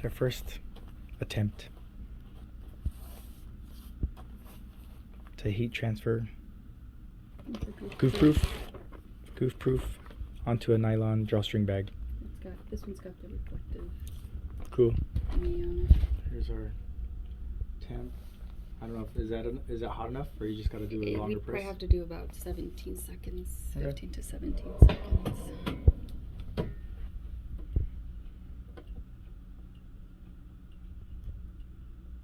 It's our first attempt to heat transfer goof proof onto a nylon drawstring bag. This one's got the reflective. Cool. Thingy on it. Here's our temp. I don't know if is that hot enough, or you just got to do a longer We press. probably have to do about 17 seconds, Okay. 15 to 17 seconds.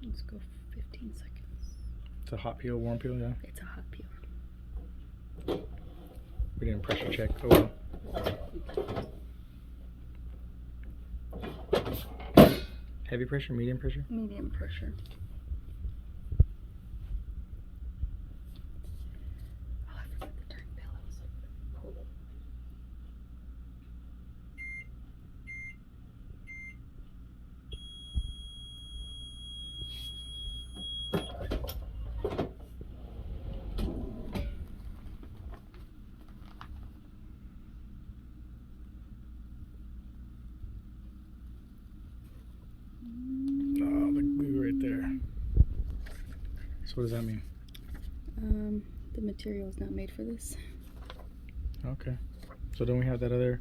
Let's go 15 seconds. It's a hot peel, warm peel, yeah. It's a hot peel. We didn't pressure check. Oh well. Heavy pressure, medium pressure? Medium pressure. Oh, I forgot to turn pillows. Oh, the glue right there. So what does that mean? The material is not made for this. Okay. So don't we have that other,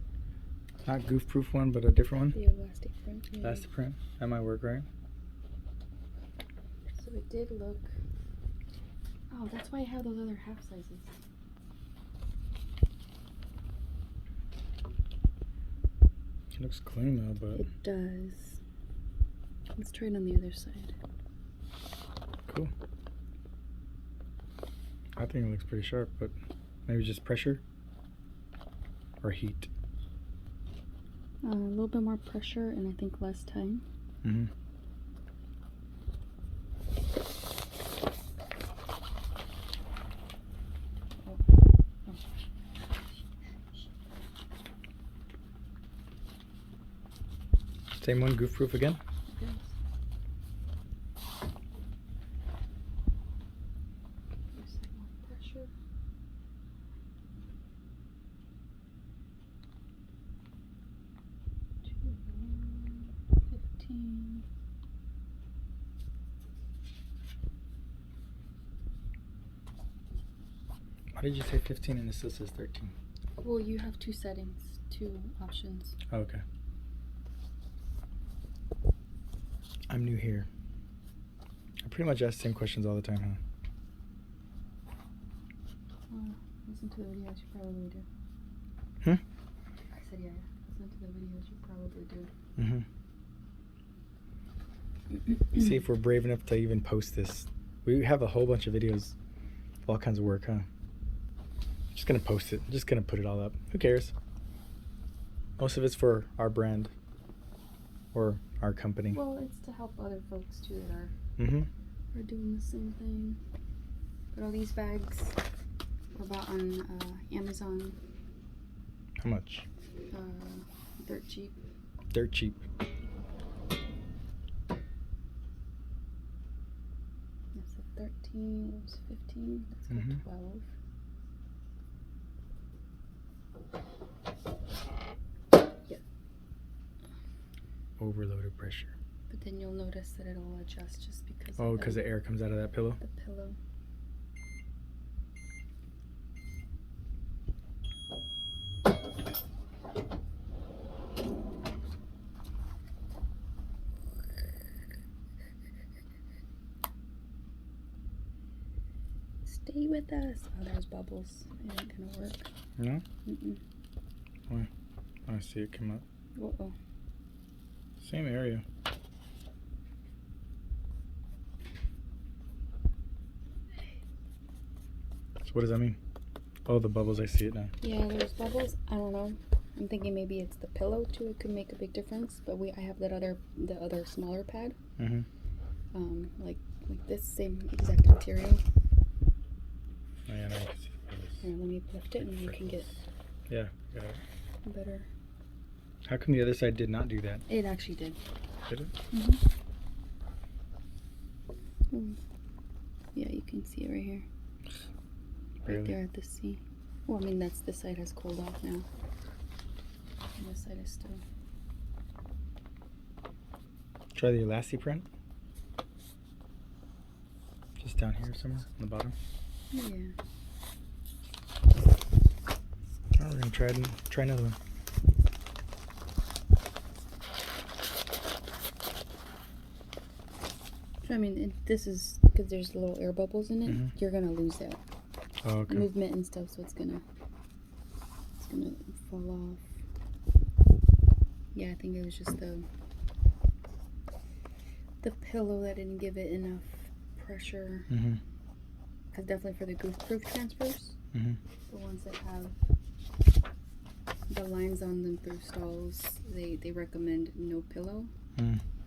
not goof proof one, but a different one? The elastic print. Yeah. Elastic print. That might work, right? So it did look. Oh, that's why I have those other half sizes. It looks clean though, but It does. Let's try it on the other side. cool. I think it looks pretty sharp, but maybe just pressure or heat. A little bit more pressure and I think less time. Mm-hmm. Same one, goof proof again? Yes. More pressure. Two, 15. Why did you say 15 and it still says 13? Well, you have two settings, two options. Oh, okay. I'm new here. I pretty much ask the same questions all the time, huh? Listen to the videos, you probably do. Hmm? I said, yeah, listen to the videos, you probably do. Mm-hmm. See if we're brave enough to even post this. We have a whole bunch of videos, all kinds of work, huh? Just gonna post it. Just gonna put it all up. Who cares? Most of it's for our brand or our company. Well, it's to help other folks too that are doing the same thing. But all these bags were bought on Amazon. How much? Dirt cheap. Dirt cheap. That's a 13, it was 15, let's go 12. Yeah. Overloaded pressure. But then you'll notice that it'll adjust just because Oh, of because the air comes out of that pillow? the pillow. Stay with us. Oh, there's bubbles. It ain't gonna work. No? Mm-mm. Why? I see it come up. Uh-oh. Same area. So what does that mean? Oh, the bubbles, I see it now. Yeah, there's bubbles. I don't know. I'm thinking maybe it's the pillow too. It could make a big difference. But I have the other smaller pad. Like this same exact material. Oh, yeah, now you can see the bubbles. Here, let me lift it and you can get Yeah, got it. better. How come the other side did not do that? It actually did. Did it? Yeah, you can see it right here. Really? Right there at the C. Well, I mean, this side has cooled off now. And this side is still. Try the elastic print. Just down here somewhere on the bottom. Yeah. Alright, we're gonna try another one. I mean, this is because there's little air bubbles in it. You're gonna lose that movement and stuff, so it's gonna fall off. Yeah, I think it was just the pillow that didn't give it enough pressure. Because definitely for the goof-proof transfers, the ones that have the lines on them through Stahls, they recommend no pillow,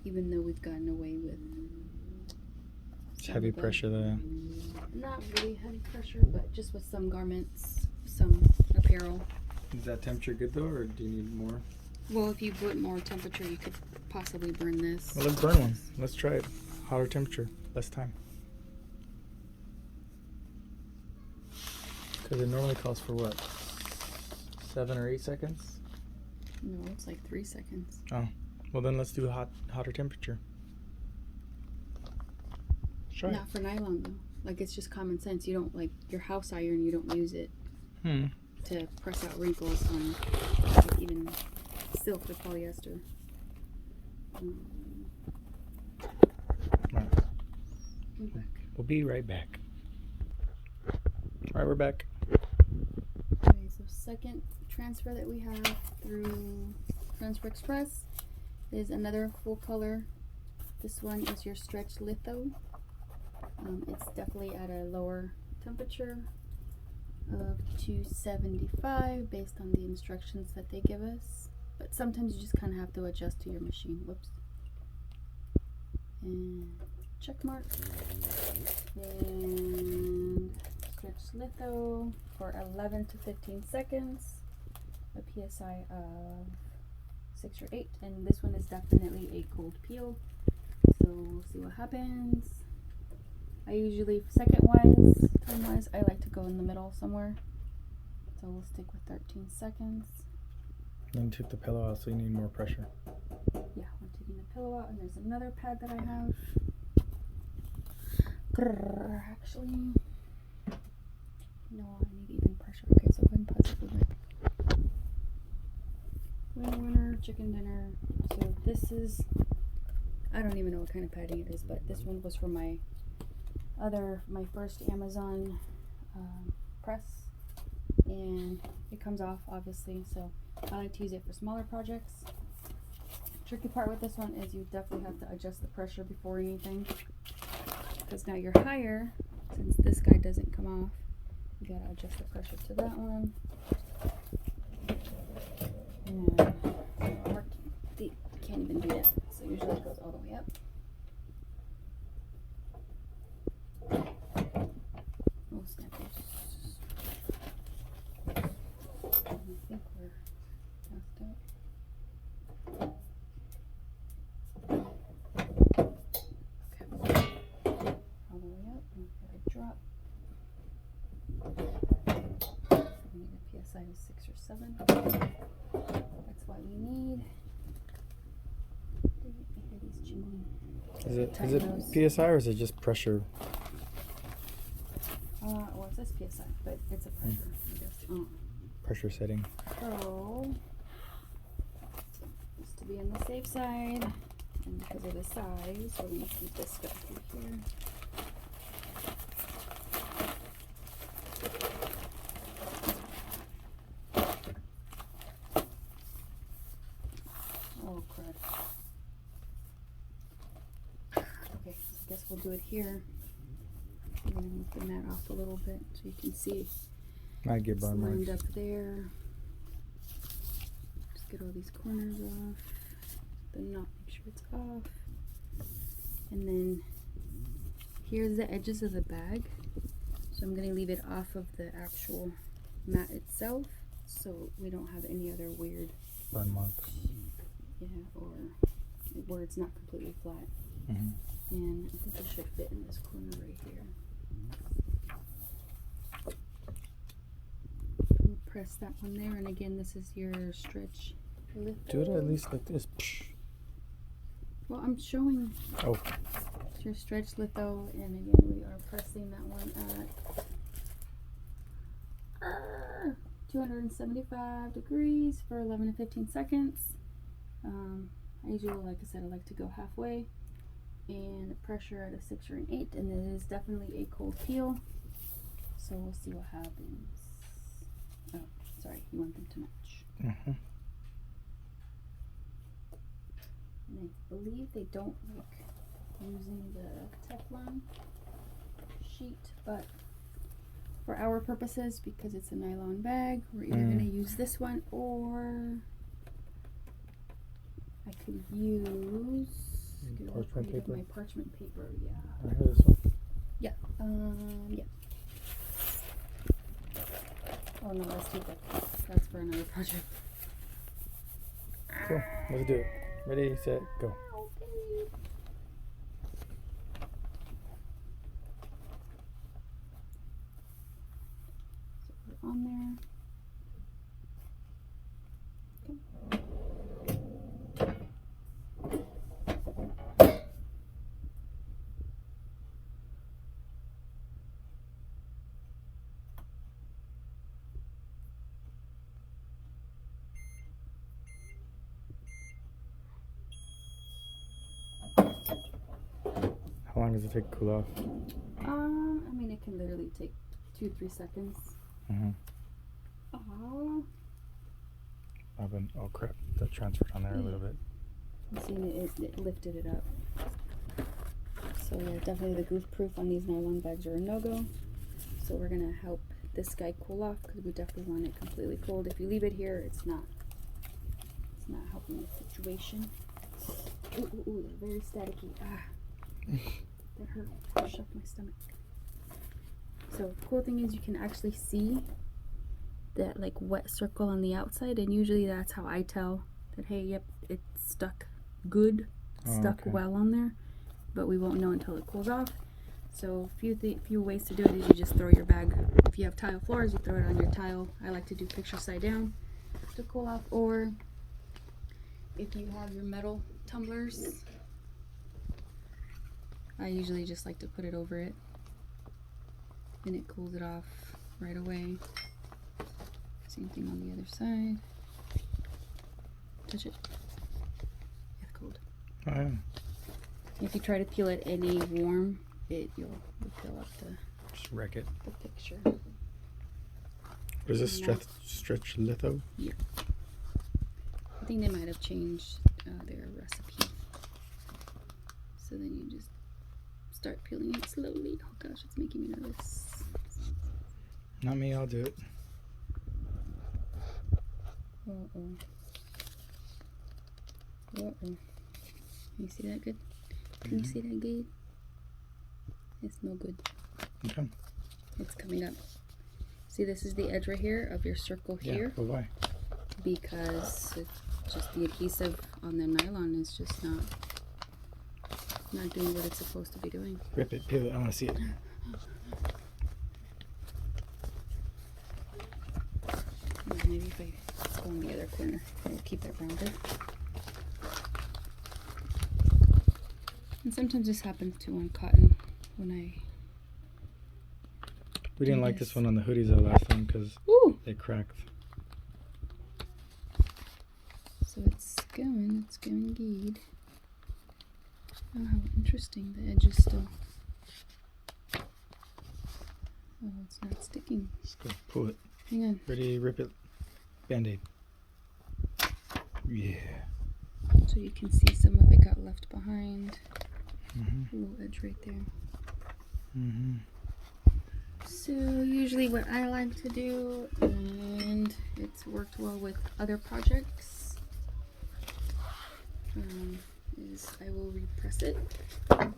even though we've gotten away with heavy pressure there. Not really heavy pressure, but just with some garments, some apparel. Is that temperature good though, or do you need more? Well, if you put more temperature, you could possibly burn this. Well, let's burn one. Let's try it. Hotter temperature, less time. Because it normally calls for what? 7 or 8 seconds? No, it's like 3 seconds. Oh, well then let's do hotter temperature. Try Not for nylon though. Like, it's just common sense. You don't, like, your house iron, you don't use it to press out wrinkles on, like, even silk or polyester. Right. We'll be right back. Alright, we're back. Okay, so second transfer that we have through Transfer Express is another full color. This one is your stretch litho. It's definitely at a lower temperature of 275 based on the instructions that they give us. But sometimes you just kind of have to adjust to your machine. Whoops. And check mark. And stretch litho for 11 to 15 seconds. A PSI of 6 or 8. And this one is definitely a cold peel. So we'll see what happens. I usually, second-wise, time-wise, I like to go in the middle somewhere. So we'll stick with 13 seconds. Then took the pillow out, so you need more pressure. Yeah, we're taking the pillow out, and there's another pad that I have. Actually, no, I need even pressure. Okay, so go ahead and pause it for a bit. Winner, chicken dinner. So this is, I don't even know what kind of padding it is, but this one was for my first Amazon press, and it comes off obviously, so I like to use it for smaller projects. Tricky part with this one is you definitely have to adjust the pressure before anything, because now you're higher, since this guy doesn't come off, you gotta adjust the pressure to that one. And can't even do that, so usually it goes all the way up. Oh, snappers. I think we're passed out. Okay. All the way up, and we've got a drop. We need a PSI of 6 or 7. That's what we need. I hear these jingling. Is it PSI or is it just pressure? Well, it says PSI, but it's a pressure, I guess. Pressure setting. So, just to be on the safe side, and because of the size, we're going to keep this back in here. Oh, crud. Okay, so I guess we'll do it here. I'm going to move the mat off a little bit so you can see. Might get burn marks. Lined up there. Just get all these corners off. The knot, make sure it's off. And then here's the edges of the bag. So I'm going to leave it off of the actual mat itself, so we don't have any other weird burn marks. Yeah, or where it's not completely flat. Mm-hmm. And I think it should fit in this corner right here. We'll press that one there, and again, this is your stretch litho. Do it at least like this. Well, I'm showing Oh, your stretch litho, and again, we are pressing that one at 275 degrees for 11 to 15 seconds. I usually, like I said, I like to go halfway, and pressure at a 6 or an 8, and it is definitely a cold peel. So we'll see what happens. Oh, sorry, you want them to match. mm-hmm. And I believe they don't like using the Teflon sheet, but for our purposes, because it's a nylon bag, we're either going to use this one, or I could use Parchment paper. my parchment paper. Yeah. I have this one. Yeah. Yeah. Oh no, let's keep that. That's for another project. Cool. Let's do it. Ready, set, go. Okay. So we're on there. How long does it take to cool off? I mean, it can literally take 2-3 seconds. Mm-hmm. Oh, crap. That transferred on there a little bit. I'm seeing it lifted it up. So yeah, definitely the goof proof on these nylon bags are a no-go. So we're gonna help this guy cool off, because we definitely want it completely cold. If you leave it here, it's not helping the situation. Ooh, they're very staticky. That hurt. It shook my stomach. So the cool thing is you can actually see that like wet circle on the outside, and usually that's how I tell that, hey, yep, it's stuck good, stuck well on there, but we won't know until it cools off. So few ways to do it is you just throw your bag, if you have tile floors, you throw it on your tile. I like to do picture side down to cool off, or if you have your metal tumblers, I usually just like to put it over it, and it cools it off right away. Same thing on the other side. Touch it. It's cold. Oh, yeah. If you try to peel it any warm, you'll peel up Just wreck it. the picture. What is this, stretch litho? Yeah. I think they might have changed their recipe. So then you just start peeling it slowly. Oh gosh, it's making me nervous. Not me, I'll do it. Uh-oh. Uh-oh. You see that good? Can you see that good? It's no good. Okay. It's coming up. See, this is the edge right here of your circle here. But why? Because it's just the adhesive on the nylon is just not doing what it's supposed to be doing. Rip it, peel it, I want to see it. Maybe if I go in the other corner, it'll keep it rounded. And sometimes this happens too on cotton when I... We didn't like this one on the hoodies though last time because they cracked. So it's going good. Oh, how interesting. The edge is still... Oh, it's not sticking. Let's go pull it. Hang on. Ready, rip it. Band-aid. Yeah. So you can see some of it got left behind. Mm-hmm. A little edge right there. Mm-hmm. So usually what I like to do, and it's worked well with other projects, is I will repress it. And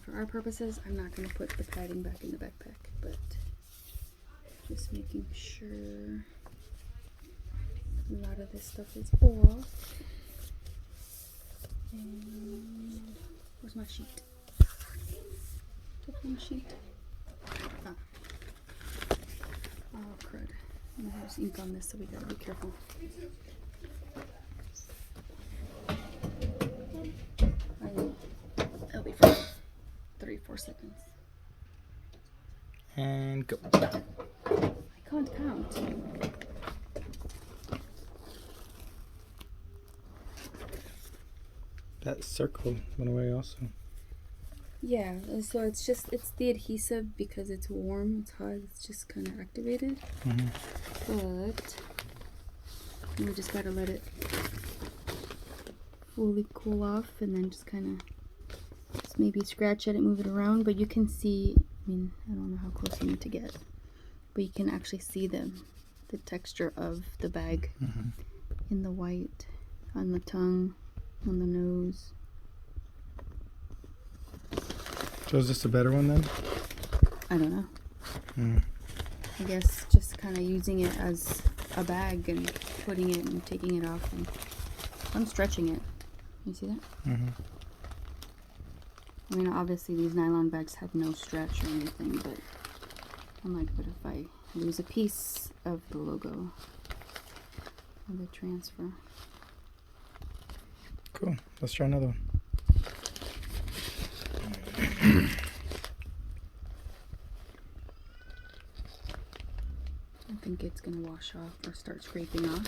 for our purposes, I'm not going to put the padding back in the backpack, but just making sure a lot of this stuff is off. And where's my sheet? Teflon sheet. Ah. Oh crud. There's ink on this, so we gotta be careful. 4 seconds. And go. I can't count. That circle went away also. Yeah, so it's the adhesive because it's warm, it's hot, it's just kind of activated. But we just gotta let it fully cool off and then just kind of just maybe scratch at it, move it around. But you can see, I mean, I don't know how close you need to get, but you can actually see the texture of the bag in the white, on the tongue, on the nose. So is this a better one then? I don't know. I guess just kind of using it as a bag and putting it and taking it off. And I'm stretching it. You see that? I mean, obviously these nylon bags have no stretch or anything, but I'm like, but if I lose a piece of the logo of the transfer. Cool. Let's try another one. I think it's gonna wash off or start scraping off.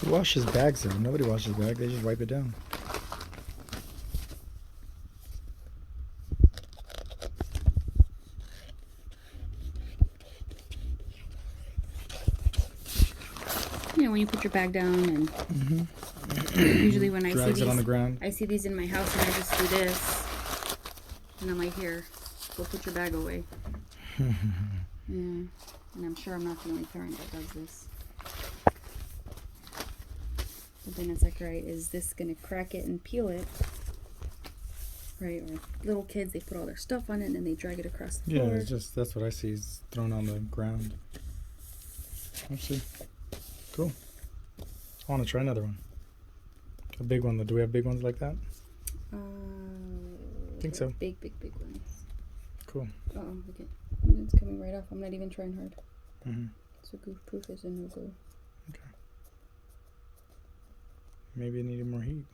Who washes bags though? Nobody washes bags. They just wipe it down. You know, when you put your bag down and usually when I see Drags these, it on the ground. I see these in my house and I just do this. And I'm like, here, go put your bag away. Yeah. And I'm sure I'm not the only parent that does this. But then it's like, right, is this going to crack it and peel it? Right, or little kids, they put all their stuff on it and then they drag it across the floor. Yeah, it's just, that's what I see is thrown on the ground. Actually, cool. I want to try another one. A big one. Do we have big ones like that? I think so. Big ones. Cool. Uh-oh, look at it's coming right off. I'm not even trying hard. So goof proof is a no-go. Okay. Maybe it needed more heat,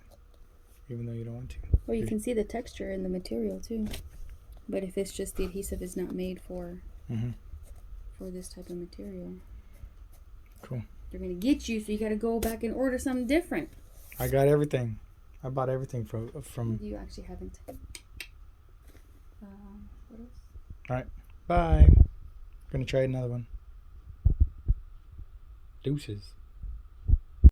even though you don't want to. Well, you can see the texture in the material too. But if it's just the adhesive is not made for this type of material. Cool. They're gonna get you, so you gotta go back and order something different. I got everything. I bought everything from. You actually haven't. What else? All right. Bye. Gonna try another one. Deuces.